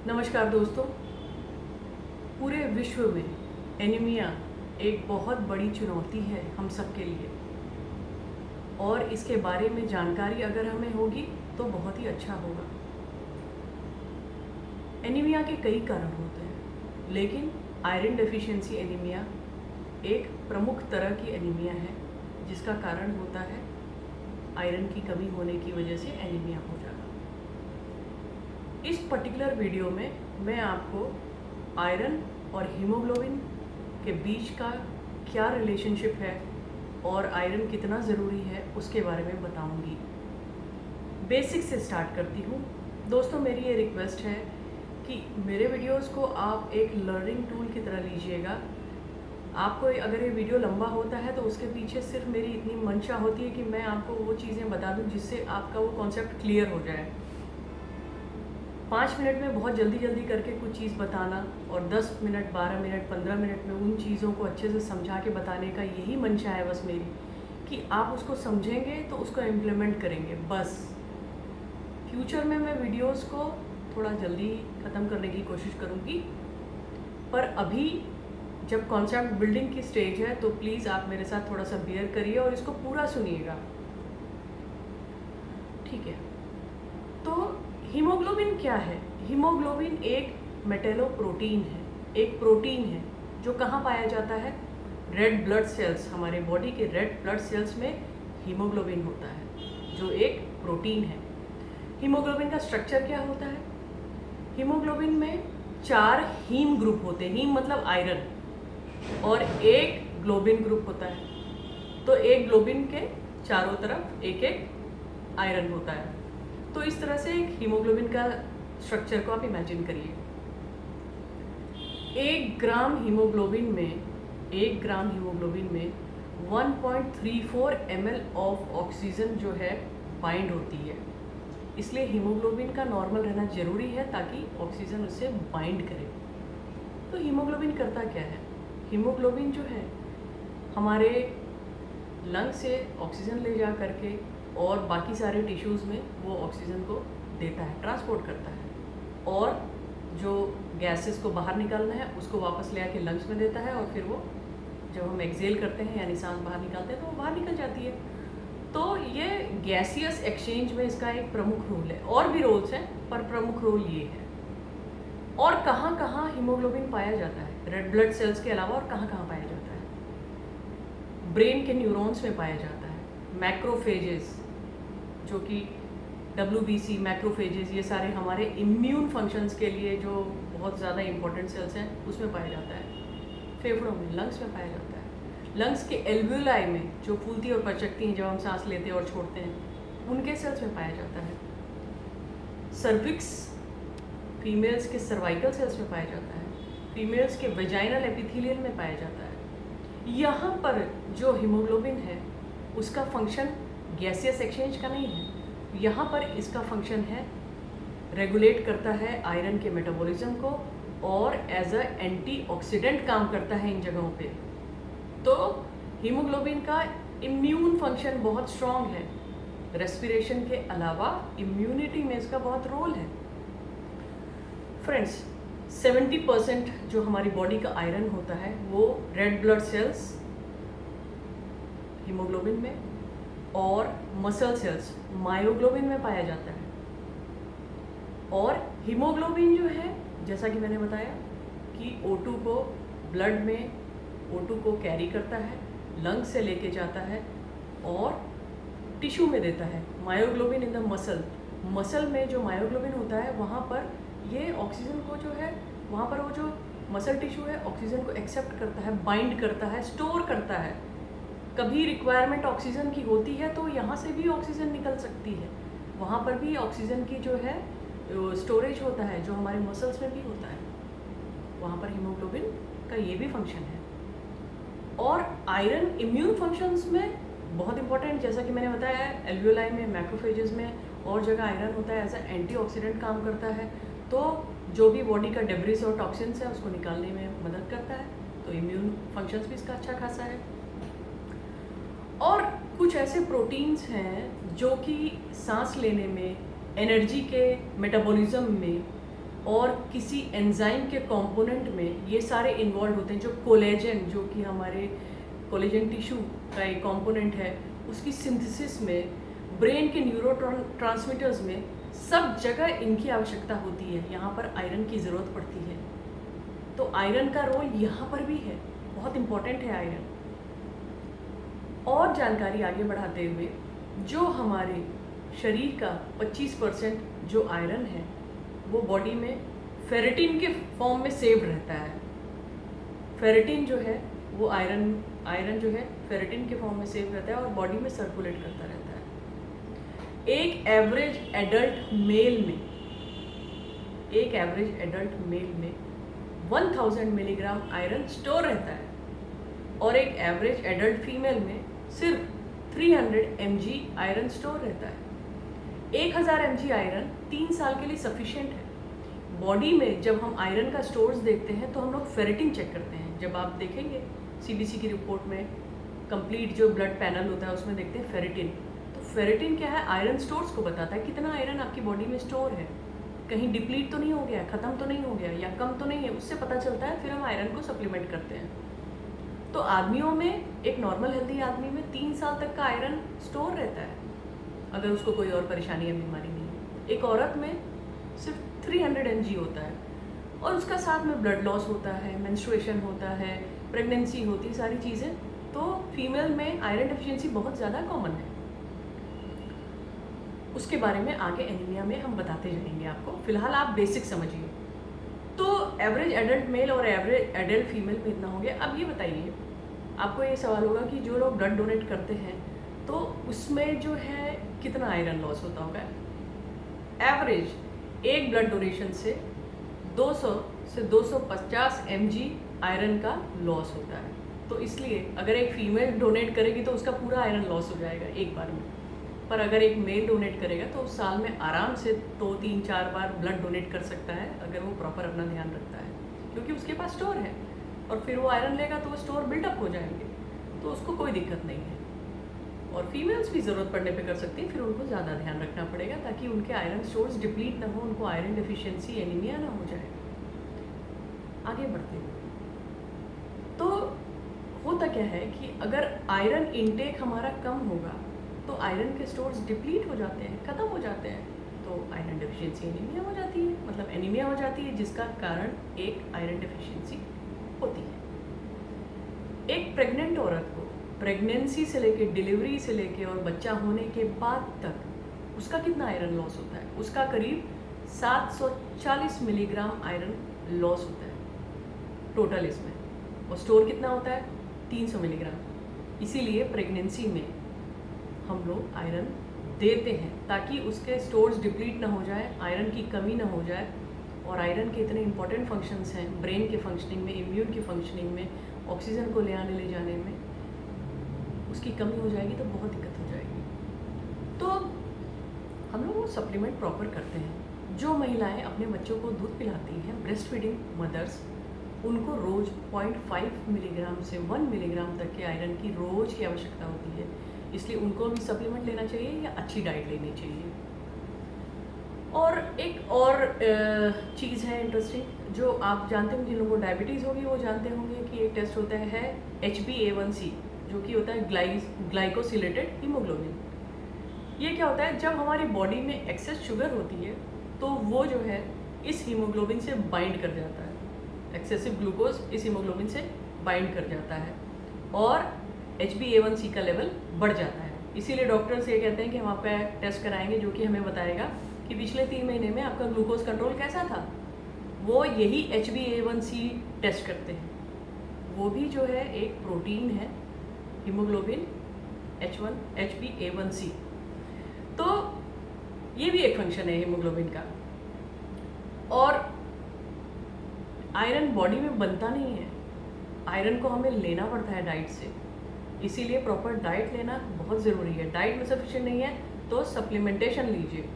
नमस्कार दोस्तों। पूरे विश्व में एनीमिया एक बहुत बड़ी चुनौती है हम सब के लिए, और इसके बारे में जानकारी अगर हमें होगी तो बहुत ही अच्छा होगा। एनीमिया के कई कारण होते हैं, लेकिन आयरन डेफिशिएंसी एनीमिया एक प्रमुख तरह की एनीमिया है जिसका कारण होता है आयरन की कमी होने की वजह से एनीमिया हो जाना। इस पर्टिकुलर वीडियो में मैं आपको आयरन और हीमोग्लोबिन के बीच का क्या रिलेशनशिप है और आयरन कितना ज़रूरी है उसके बारे में बताऊंगी। बेसिक से स्टार्ट करती हूँ। दोस्तों, मेरी ये रिक्वेस्ट है कि मेरे वीडियोस को आप एक लर्निंग टूल की तरह लीजिएगा। आपको अगर ये वीडियो लंबा होता है तो उसके पीछे सिर्फ मेरी इतनी मंशा होती है कि मैं आपको वो चीज़ें बता दूँ जिससे आपका वो कॉन्सेप्ट क्लियर हो जाए। 5 मिनट में बहुत जल्दी करके कुछ चीज़ बताना और 10 मिनट, 12 मिनट, 15 मिनट में उन चीज़ों को अच्छे से समझा के बताने का यही मंशा है बस मेरी, कि आप उसको समझेंगे तो उसको इम्प्लीमेंट करेंगे। बस फ्यूचर में मैं वीडियोस को थोड़ा जल्दी ख़त्म करने की कोशिश करूँगी, पर अभी जब कॉन्सेप्ट बिल्डिंग की स्टेज है तो प्लीज़ आप मेरे साथ थोड़ा सा बेयर करिए और इसको पूरा सुनिएगा, ठीक है? तो हीमोग्लोबिन क्या है? हीमोग्लोबिन एक मेटेलोप्रोटीन है, एक प्रोटीन है जो कहाँ पाया जाता है? रेड ब्लड सेल्स, हमारे बॉडी के रेड ब्लड सेल्स में हीमोग्लोबिन होता है जो एक प्रोटीन है। हीमोग्लोबिन का स्ट्रक्चर क्या होता है? हीमोग्लोबिन में 4 हीम ग्रुप होते हैं। हीम मतलब आयरन, और एक ग्लोबिन ग्रुप होता है। तो एक ग्लोबिन के चारों तरफ एक एक आयरन होता है। तो इस तरह से एक हीमोग्लोबिन का स्ट्रक्चर को आप इमेजिन करिए। 1 ग्राम हीमोग्लोबिन में 1.34 ml ऑफ ऑक्सीजन जो है बाइंड होती है। इसलिए हीमोग्लोबिन का नॉर्मल रहना जरूरी है ताकि ऑक्सीजन उससे बाइंड करे। तो हीमोग्लोबिन करता क्या है? हीमोग्लोबिन जो है हमारे लंग से ऑक्सीजन ले जा करके और बाकी सारे टिश्यूज़ में वो ऑक्सीजन को देता है, ट्रांसपोर्ट करता है, और जो गैसेस को बाहर निकालना है उसको वापस ले आके लंग्स में देता है, और फिर वो जब हम एक्सेल करते हैं यानी सांस बाहर निकालते हैं तो वो बाहर निकल जाती है। तो ये गैसियस एक्सचेंज में इसका एक प्रमुख रोल है। और भी रोल्स हैं पर प्रमुख रोल ये है। और कहाँ कहाँ हीमोग्लोबिन पाया जाता है रेड ब्लड सेल्स के अलावा? और कहाँ कहाँ पाया जाता है? ब्रेन के न्यूरॉन्स में पाया जाता है। मैक्रोफेजेस जो कि WBC, मैक्रोफेजेस, ये सारे हमारे इम्यून फंक्शंस के लिए जो बहुत ज़्यादा इंपॉर्टेंट सेल्स हैं उसमें पाया जाता है। फेफड़ों में, लंग्स में पाया जाता है। लंग्स के एल्वियोलाई में जो फूलती और पचकती हैं जब हम सांस लेते हैं और छोड़ते हैं, उनके सेल्स में पाया जाता है। सर्विक्स, फीमेल्स के सर्वाइकल सेल्स में पाया जाता है। फीमेल्स के वेजाइनल एपिथेलियल में पाया जाता है। यहाँ पर जो हीमोग्लोबिन है उसका फंक्शन गैसियस एक्सचेंज का नहीं है। यहाँ पर इसका फंक्शन है, रेगुलेट करता है आयरन के मेटाबॉलिज्म को और एज अ एंटीऑक्सीडेंट काम करता है इन जगहों पे। तो हीमोग्लोबिन का इम्यून फंक्शन बहुत स्ट्रॉन्ग है। रेस्पिरेशन के अलावा इम्यूनिटी में इसका बहुत रोल है। फ्रेंड्स, 70% जो हमारी बॉडी का आयरन होता है वो रेड ब्लड सेल्स, हीमोग्लोबिन में, और मसल सेल्स मायोग्लोबिन में पाया जाता है। और हीमोग्लोबिन जो है, जैसा कि मैंने बताया कि O2 को ब्लड में O2 को कैरी करता है, लंग से लेके जाता है और टिश्यू में देता है। मायोग्लोबिन इन द मसल में जो मायोग्लोबिन होता है वहाँ पर ये ऑक्सीजन को जो है, वहाँ पर वो जो मसल टिश्यू है ऑक्सीजन को एक्सेप्ट करता है, बाइंड करता है, स्टोर करता है। कभी रिक्वायरमेंट ऑक्सीजन की होती है तो यहाँ से भी ऑक्सीजन निकल सकती है, वहाँ पर भी ऑक्सीजन की जो है स्टोरेज होता है, जो हमारे मसल्स में भी होता है। वहाँ पर हीमोग्लोबिन का ये भी फंक्शन है। और आयरन इम्यून फंक्शंस में बहुत इंपॉर्टेंट, जैसा कि मैंने बताया है, एल्वियोलाई में, मैक्रोफेजेस में और जगह आयरन होता है, एज ए एंटीऑक्सीडेंट काम करता है। तो जो भी बॉडी का डेब्रिस और टॉक्सिन्स है उसको निकालने में मदद करता है। तो इम्यून फंक्शंस भी इसका अच्छा खासा है। और कुछ ऐसे प्रोटीन्स हैं जो कि सांस लेने में, एनर्जी के मेटाबॉलिज्म में और किसी एंजाइम के कंपोनेंट में ये सारे इन्वॉल्व होते हैं। जो कोलेजन, जो कि हमारे कोलेजन टिश्यू का एक कंपोनेंट है, उसकी सिंथेसिस में, ब्रेन के न्यूरो ट्रांसमीटर्स में, सब जगह इनकी आवश्यकता होती है। यहाँ पर आयरन की ज़रूरत पड़ती है। तो आयरन का रोल यहाँ पर भी है, बहुत इम्पॉर्टेंट है आयरन। और जानकारी आगे बढ़ाते हुए, जो हमारे शरीर का 25% जो आयरन है वो बॉडी में फेरेटिन के फॉर्म में सेव्ड रहता है। फेरेटिन जो है वो आयरन जो है फेरेटिन के फॉर्म में सेव रहता है और बॉडी में सर्कुलेट करता रहता है। एक एवरेज एडल्ट मेल में 1000 मिलीग्राम आयरन स्टोर रहता है और एक एवरेज एडल्ट फीमेल में सिर्फ 300 mg आयरन स्टोर रहता है। 1000 mg आयरन 3 साल के लिए सफिशिएंट है। बॉडी में जब हम आयरन का स्टोर्स देखते हैं तो हम लोग फेरेटिन चेक करते हैं। जब आप देखेंगे सीबीसी की रिपोर्ट में कंप्लीट जो ब्लड पैनल होता है उसमें देखते हैं फेरेटिन। तो फेरेटिन क्या है? आयरन स्टोर्स को बताता है कितना आयरन आपकी बॉडी में स्टोर है, कहीं डिप्लीट तो नहीं हो गया, ख़त्म तो नहीं हो गया या कम तो नहीं है, उससे पता चलता है। फिर हम आयरन को सप्लीमेंट करते हैं। तो आदमियों में, एक नॉर्मल हेल्दी आदमी में 3 साल तक का आयरन स्टोर रहता है अगर उसको कोई और परेशानी या बीमारी नहीं है। एक औरत में सिर्फ 300 mg होता है और उसका साथ में ब्लड लॉस होता है, मेंस्ट्रुएशन होता है, प्रेगनेंसी होती है, सारी चीज़ें। तो फीमेल में आयरन डेफिशिएंसी बहुत ज़्यादा कॉमन है। उसके बारे में आगे एनीमिया में हम बताते जाएंगे आपको। फिलहाल आप बेसिक समझिए। तो एवरेज एडल्ट मेल और एवरेज एडल्ट फीमेल में इतना हो गया। अब ये बताइए, आपको ये सवाल होगा कि जो लोग ब्लड डोनेट करते हैं तो उसमें जो है कितना आयरन लॉस होता होगा। एवरेज एक ब्लड डोनेशन से 200 से 250 mg आयरन का लॉस होता है। तो इसलिए अगर एक फीमेल डोनेट करेगी तो उसका पूरा आयरन लॉस हो जाएगा एक बार में, पर अगर एक मेल डोनेट करेगा तो उस साल में आराम से 2, 3, 4 बार ब्लड डोनेट कर सकता है अगर वो प्रॉपर अपना ध्यान रखता है, क्योंकि उसके पास स्टोर है और फिर वो आयरन लेगा तो वो स्टोर बिल्डअप हो जाएंगे, तो उसको कोई दिक्कत नहीं है। और फीमेल्स भी ज़रूरत पड़ने पे कर सकती हैं, फिर उनको ज़्यादा ध्यान रखना पड़ेगा ताकि उनके आयरन स्टोर्स डिप्लीट ना हो, उनको आयरन डेफिशिएंसी एनीमिया ना हो जाए। आगे बढ़ते हैं तो होता क्या है कि अगर आयरन इनटेक हमारा कम होगा तो आयरन के स्टोर्स डिप्लीट हो जाते हैं, ख़त्म हो जाते हैं, तो आयरन डेफिशिएंसी एनीमिया हो जाती है, मतलब एनीमिया हो जाती है, जिसका कारण एक आयरन डेफिशिएंसी होती है। एक प्रेग्नेंट औरत को प्रेगनेंसी से लेके, डिलीवरी से लेके और बच्चा होने के बाद तक उसका कितना आयरन लॉस होता है? उसका करीब 740 मिलीग्राम आयरन लॉस होता है टोटल इसमें, और स्टोर कितना होता है? 300 मिलीग्राम। इसीलिए प्रेगनेंसी में हम लोग आयरन देते हैं ताकि उसके स्टोर्स डिप्लीट ना हो जाए, आयरन की कमी ना हो जाए। और आयरन के इतने इंपॉर्टेंट फंक्शंस हैं ब्रेन के फंक्शनिंग में, इम्यून की फंक्शनिंग में, ऑक्सीजन को ले आने ले जाने में, उसकी कमी हो जाएगी तो बहुत दिक्कत हो जाएगी। तो हम लोग वो सप्लीमेंट प्रॉपर करते हैं। जो महिलाएं अपने बच्चों को दूध पिलाती हैं, ब्रेस्ट फीडिंग मदर्स, उनको रोज़ 0.5 मिलीग्राम से 1 मिलीग्राम तक के आयरन की रोज़ की आवश्यकता होती है, इसलिए उनको भी सप्लीमेंट लेना चाहिए या अच्छी डाइट लेनी चाहिए। और एक और चीज़ है इंटरेस्टिंग, जो आप जानते होंगे, जिन लोगों को डायबिटीज़ होगी वो जानते होंगे कि एक टेस्ट होता है HbA1c, जो कि होता है ग्लाइकोसिलेटेड हीमोग्लोबिन। ये क्या होता है? जब हमारी बॉडी में एक्सेस शुगर होती है तो वो जो है इस हीमोग्लोबिन से बाइंड कर जाता है, एक्सेसिव ग्लूकोज इस हीमोग्लोबिन से बाइंड कर जाता है और HbA1c का लेवल बढ़ जाता है। इसीलिए डॉक्टर्स ये कहते हैं कि हम आपका टेस्ट कराएंगे जो कि हमें बताएगा कि पिछले 3 महीने में आपका ग्लूकोज कंट्रोल कैसा था। वो यही HbA1c टेस्ट करते हैं। वो भी जो है एक प्रोटीन है, हीमोग्लोबिन HbA1c। तो ये भी एक फंक्शन है हीमोग्लोबिन का। और आयरन बॉडी में बनता नहीं है, आयरन को हमें लेना पड़ता है डाइट से, इसीलिए प्रॉपर डाइट लेना बहुत ज़रूरी है। डाइट में सफिशिएंट नहीं है तो सप्लीमेंटेशन लीजिए।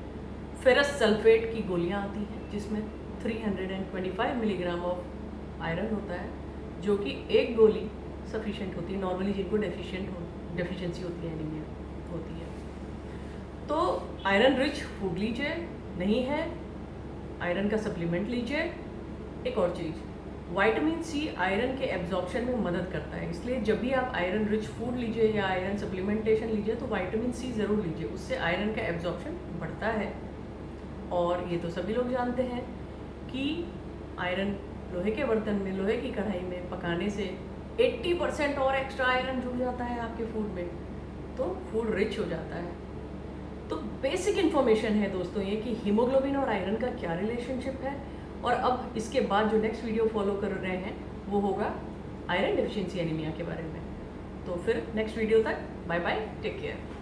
फेरस सल्फेट की गोलियां आती हैं जिसमें 325 मिलीग्राम ऑफ आयरन होता है, जो कि एक गोली सफिशिएंट होती है नॉर्मली जिनको डेफिशिएंसी होती है, एनीमिया होती है। तो आयरन रिच फूड लीजिए। नहीं है आयरन का सप्लीमेंट लीजिए। एक और चीज़, विटामिन सी आयरन के एब्जॉर्प्शन में मदद करता है, इसलिए जब भी आप आयरन रिच फूड लीजिए या आयरन सप्लीमेंटेशन लीजिए तो विटामिन सी ज़रूर लीजिए, उससे आयरन का एब्जॉर्प्शन बढ़ता है। और ये तो सभी लोग जानते हैं कि आयरन लोहे के बर्तन में, लोहे की कढ़ाई में पकाने से 80% और एक्स्ट्रा आयरन जुड़ जाता है आपके फूड में, तो फूड रिच हो जाता है। तो बेसिक इन्फॉर्मेशन है दोस्तों ये कि हीमोग्लोबिन और आयरन का क्या रिलेशनशिप है। और अब इसके बाद जो नेक्स्ट वीडियो फॉलो कर रहे हैं वो होगा आयरन डेफिशिएंसी एनीमिया के बारे में। तो फिर नेक्स्ट वीडियो तक बाय बाय, टेक केयर।